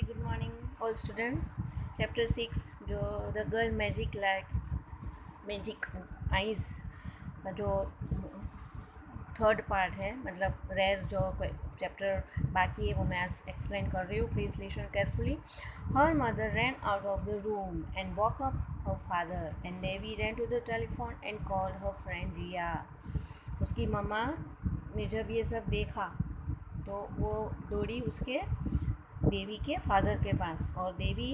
good morning all student. Chapter 6 जो the girl magic lakhs magic eyes जो third part है, मतलब रेयर जो चैप्टर बाकी है वो मैं एक्सप्लेन कर रही हूँ. Please listen carefully. Her mother ran out of the room and woke up her father and Devi ran to the telephone and called her friend Riya. उसकी मम्मा ने जब ये सब देखा तो वो दौड़ी उसके देवी के फादर के पास और देवी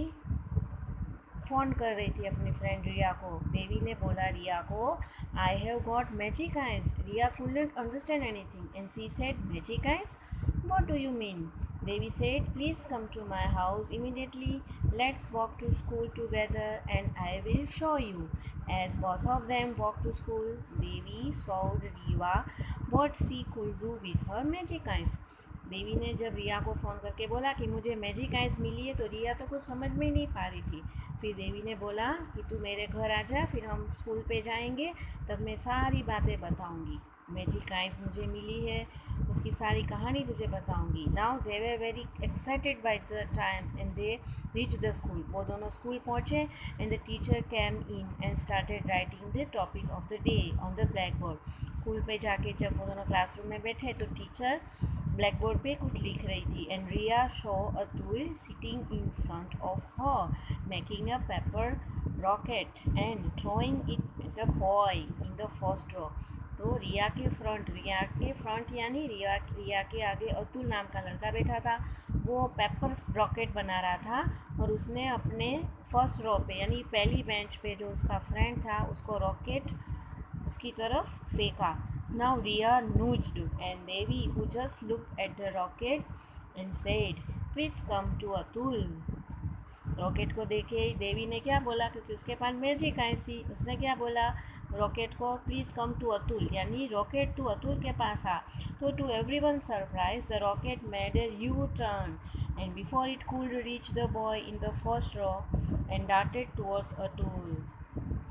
फ़ोन कर रही थी अपनी फ्रेंड रिया को. देवी ने बोला रिया को, I have got magic eyes. Riya couldn't understand anything and she said, magic eyes? What do you mean? Devi said, please come to my house immediately. Let's walk to school together and I will show you. As both of them walked to school, Devi showed Riva what she could do with her magic eyes. देवी ने जब रिया को phone करके बोला कि मुझे magic ice मिली है, तो रिया तो कुछ समझ में ही नहीं पा रही थी. फिर देवी ने बोला कि तू मेरे घर आ जा, फिर हम स्कूल पे जाएंगे, तब मैं सारी बातें बताऊंगी. मैजिक आइस मुझे मिली है, उसकी सारी कहानी तुझे बताऊंगी. Now they were very excited by the time and they reach the school. वो दोनों स्कूल पहुँचे and the teacher came in and started writing the topic of the day on the blackboard. School पे जाके जब वो दोनों classroom में बैठे तो टीचर ब्लैक बोर्ड पे कुछ लिख रही थी. And Riya saw a tool sitting in front of her making a paper rocket and throwing it at a boy in the first row. तो रिया के फ्रंट यानी रिया के आगे अतुल नाम का लड़का बैठा था. वो पेपर रॉकेट बना रहा था और उसने अपने फर्स्ट रो पे यानी पहली बेंच पे जो उसका फ्रेंड था उसको रॉकेट उसकी तरफ फेंका. Now Riya nudged and Devi, who just looked at the rocket and said, please come to Atul. Rocket को देखे देवी ने क्या बोला, क्योंकि उसके पास मैजिक आइस थी, उसने क्या बोला रॉकेट को, प्लीज़ कम टू अतुल, यानी रॉकेट टू अतुल के पास आ. तो to every one surprise the rocket made a U turn and before it could reach the boy in the first row and darted towards Atul.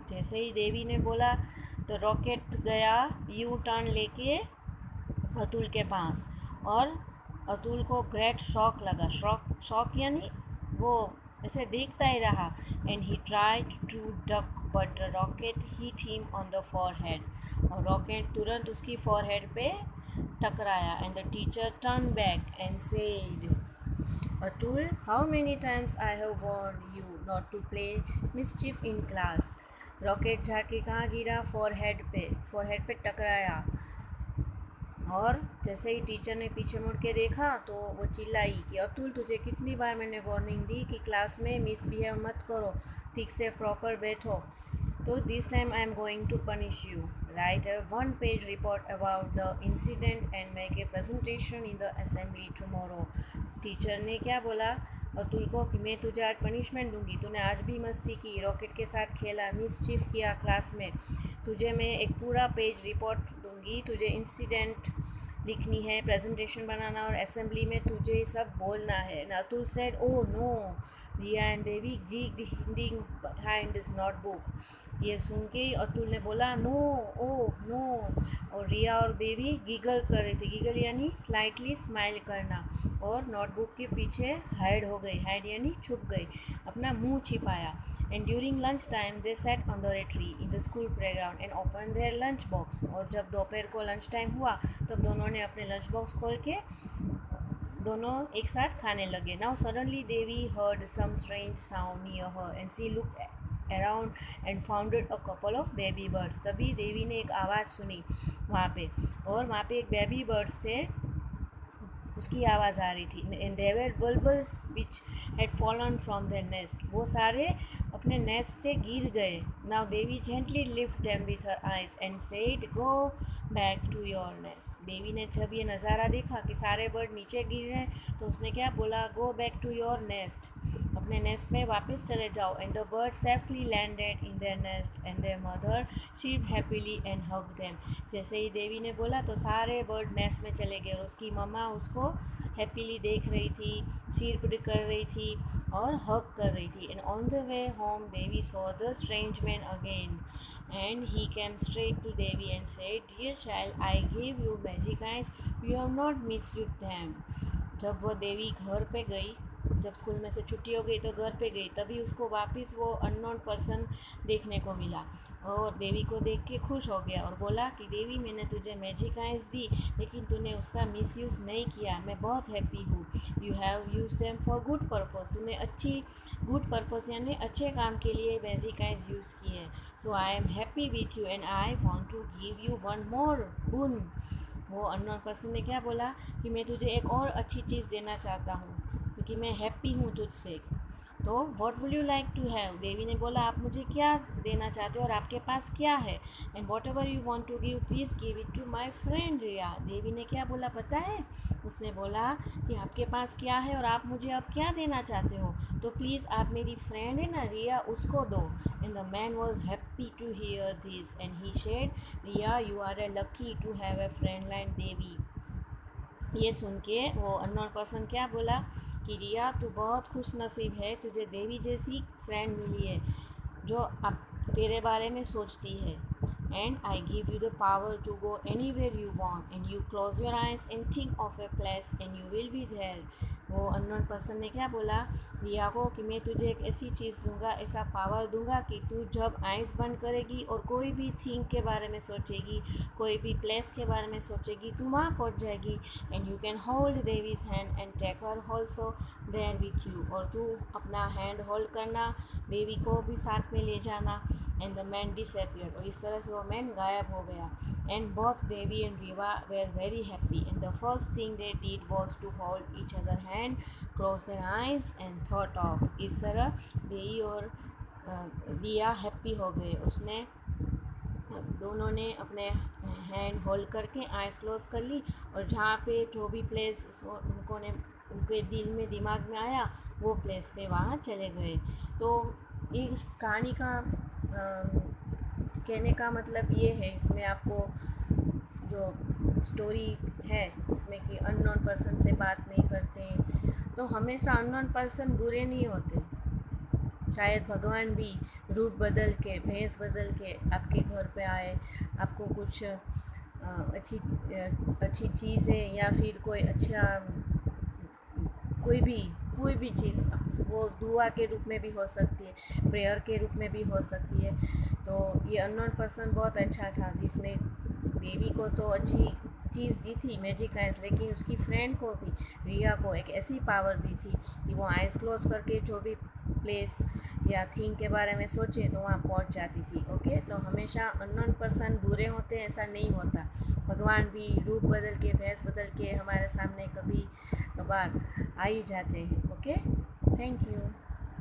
जैसे ही देवी ने बोला तो रॉकेट गया यू टर्न लेके अतुल के पास, और अतुल को ग्रेट शॉक लगा. शॉक यानी वो ऐसे देखता ही रहा. And he tried to duck but the rocket hit him on the forehead. और रॉकेट तुरंत उसकी फॉरहेड पे टकराया. And the teacher turn back and said, Atul, how many times I have warned you not to play mischief in class. Rocket जाके कहाँ गिरा, forehead पे टकराया. और जैसे ही टीचर ने पीछे मुड़ के देखा तो वो चिल्लाई कि अतुल, तुझे कितनी बार मैंने वार्निंग दी कि क्लास में मिसबिहेव मत करो, ठीक से प्रॉपर बैठो. तो this time I am going to punish you. Write a 1-page report about the incident and make a presentation in the assembly tomorrow. Teacher ने क्या बोला अतुल को कि मैं तुझे आज पनिशमेंट दूंगी, तूने आज भी मस्ती की, रॉकेट के साथ खेला, मिसचिफ किया क्लास में, तुझे मैं एक पूरा पेज रिपोर्ट दूंगी, तुझे इंसिडेंट लिखनी है, प्रेजेंटेशन बनाना और असेंबली में तुझे सब बोलना है. Atul said, oh no. Riya and Devi giggled hiding behind this notebook. ये सुन के ही अतुल ने बोला नो, ओह नो. और रिया और देवी गिगल कर रही थी. गिगल यानी स्लाइटली स्माइल करना. और नोटबुक के पीछे हाइड हो गई. हाइड यानी छुप गई, अपना मुंह छिपाया. And during lunch time they sat under a tree in the school playground and open their lunch box. और जब दोपहर को लंच टाइम हुआ तब दोनों ने अपने लंच बॉक्स खोल के दोनों एक साथ खाने लगे. Now suddenly Devi heard some strange sound near her and she looked around and founded a couple of baby birds. तभी देवी ने एक आवाज़ सुनी वहाँ पे, और वहाँ पे एक बेबी बर्ड्स थे, उसकी आवाज़ आ रही थी. And they were bulbuls which had fallen from their nest. वो सारे अपने नेस्ट से गिर गए. Now Devi gently lift them with her eyes and said, go back to your nest. Devi ने जब ये नज़ारा देखा कि सारे बर्ड नीचे गिर रहे हैं तो उसने क्या बोला, go back to your nest, अपने नेस्ट में वापस चले जाओ. And the bird safely landed in their nest and their mother cheeped happily and hugged them. जैसे ही देवी ने बोला तो सारे बर्ड नेस्ट में चले गए और उसकी मम्मा उसको हैप्पीली देख रही थी, चीर्प्ड कर रही थी और हग कर रही थी. And on the way home Devi saw the strange man again and he came straight to Devi and said, dear child, I gave you magic eyes, you have not misused them. जब वो देवी घर पे गई जब school में से छुट्टी हो गई तो घर पे गई, तभी उसको वापस वो अननोन पर्सन देखने को मिला और देवी को देख के खुश हो गया और बोला कि देवी, मैंने तुझे मैजिक आइज़ दी लेकिन तूने उसका मिसयूज़ नहीं किया, मैं बहुत हैप्पी हूँ। You have use them for good purpose, तूने अच्छी गुड पर्पस यानी अच्छे काम के लिए मैजिक आइज़ यूज़ की है। So I am happy with you and I want to give you one more bun. वो अननोन पर्सन ने क्या बोला कि मैं तुझे एक और अच्छी चीज़ देना चाहता हूँ क्योंकि मैं हैप्पी हूँ तुझसे। तो what would you like to have, Devi ने बोला आप मुझे क्या देना चाहते हो और आपके पास क्या है। And whatever you want to give please give it to my friend Riya. Devi ने क्या बोला पता है, उसने बोला कि आपके पास क्या है और आप मुझे अब क्या देना चाहते हो, तो प्लीज़ आप मेरी फ्रेंड है ना रिया, उसको दो। And the man was happy to hear this and he said, Riya you are a lucky to have a friend like Devi. ये सुन के वो अननोन पर्सन क्या बोला कि रिया तू बहुत खुश नसीब है, तुझे देवी जैसी फ्रेंड मिली है जो अब तेरे बारे में सोचती है। And I give you the power to go anywhere you want and you close your eyes and think of a place and you will be there. वो अननोन पर्सन ने क्या बोला रिया को कि मैं तुझे एक ऐसी चीज़ दूंगा, ऐसा पावर दूंगा कि तू जब आइज़ बंद करेगी और कोई भी थिंग के बारे में सोचेगी, कोई भी प्लेस के बारे में सोचेगी, तू वहाँ पहुँच जाएगी। And you can hold Devi's hand and take her also there with you, और तू अपना हैंड होल्ड करना, देवी को भी साथ में ले जाना। एंड द मैन डिसअपियर्ड, और इस तरह से वो मैन गायब हो गया। And both Devi and Reva were very happy and the first thing they did was to hold each other hand, close their eyes and thought of. इस तरह देवी और रिया हैप्पी हो गए। उसने दोनों ने अपने हैंड होल्ड करके आइज़ क्लोज कर ली और जहाँ पे जो भी प्लेस उनके दिल में दिमाग में आया वो प्लेस पे वहाँ चले गए। तो इस कहानी का कहने का मतलब ये है, इसमें आपको जो स्टोरी है इसमें कि अननोन पर्सन से बात नहीं करते, तो हमेशा अननोन पर्सन बुरे नहीं होते। शायद भगवान भी रूप बदल के, भेष बदल के आपके घर पे आए, आपको कुछ अच्छी चीज़ें या फिर कोई भी चीज़ वो दुआ के रूप में भी हो सकती है, प्रेयर के रूप में भी हो सकती है। तो ये अननोन पर्सन बहुत अच्छा था जिसने देवी को तो अच्छी चीज़ दी थी मैजिक आइज़, लेकिन उसकी फ्रेंड को भी, रिया को, एक ऐसी पावर दी थी कि वो आइज़ क्लोज करके जो भी प्लेस या थिंग के बारे में सोचे तो वहाँ पहुँच जाती थी। ओके, तो हमेशा अननोन पर्सन बुरे होते हैं ऐसा नहीं होता। भगवान भी रूप बदल के, भेष बदल के हमारे सामने कभी कभार आ ही जाते हैं। Okay, thank you.